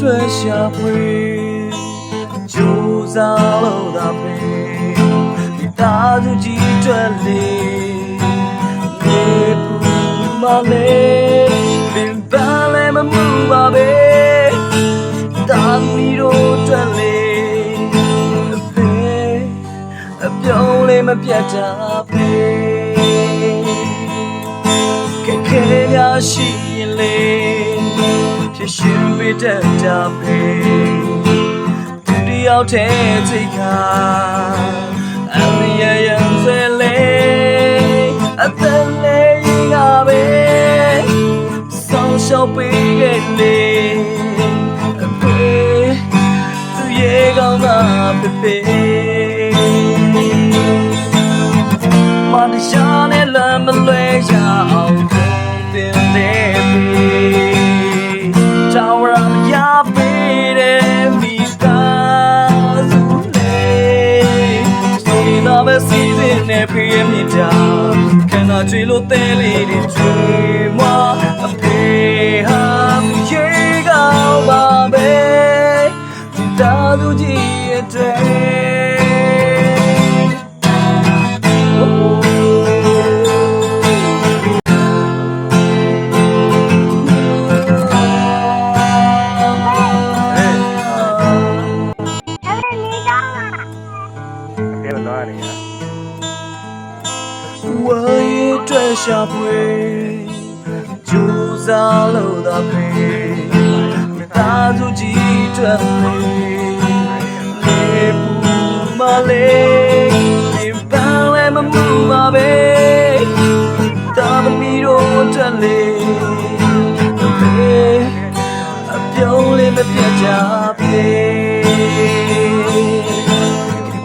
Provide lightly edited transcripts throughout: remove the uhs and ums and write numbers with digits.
ထွက်ရှာဖွေကြိုးစားလို့သာပဲဒီသားစုကြီးထွက်လေနေပူမလေးပင်ပန်းလည်းမမှုပါပဲတာမီတို့ထွက်လေအပြုံးလေးမပြတ်တာပဲခက်ခဲများရှိရင်လေဖြစ်ရှင်ပေးတတ်တာပဲသူတယောက်တည်းစိတ်ကအမြဲရန်ဆွဲလေအသက်လေးကပဲဆောင်ရှောက်ပေးခဲ့လေအဖေသူရဲ့ကောင်းတာဖေမတရားနဲ့လမ်းမလွဲရအောင်တင်တဲ့ပြီတောင်းရမရပေးတဲ့မိသားစုလေးဆိုတော့ပဲစီးတဲ့နဲ့ပြည့်မြတာခဏကြွေလို့တဲလေးတွေချွေမအဖေဟာရေကောင်းပါပဲဒီတာသူကြီးရဲ့တဲ့ဝါရီတွေ့ရှာဖွေကြိုးစားလို့သာပဲမိသားစုကြီးတွေ့လေလေပူမလေးဒီပန်းလည်းမမှုပါပဲတာမီတို့တွေ့လေအပြုံးလေးမပြတ်ကြပဲ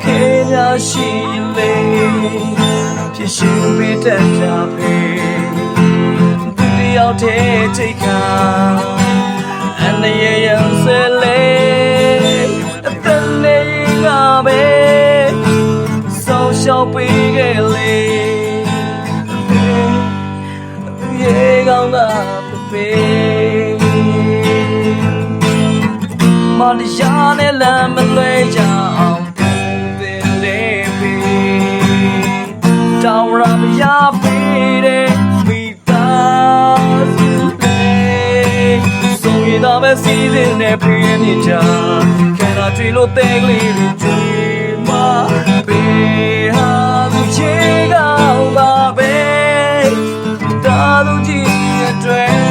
ခဲများရှိလေဖြစ်ရှင်ပေးတတ်တာပဲသူတယောက်တည်းထိတ်ခါအန္တရာယ်ရန်ဆွဲလေအသက်လေးကပဲဆောင်ရှောက်ပေးခဲ့လေသူရဲ့ကောင်းတာပဲမတရားနဲ့လမ်းမလွဲကြအောင်တောင်းရမရပေးတဲ့မိသားစုလေးဆိုရတော့ပဲစီးတဲ့နဲ့ပြင်းနေကြခဏကြွေလို့တဲကလေးတွေကြွေမပေးဟာသူချေကောင်းပါပဲတာသူကြီးအတွက်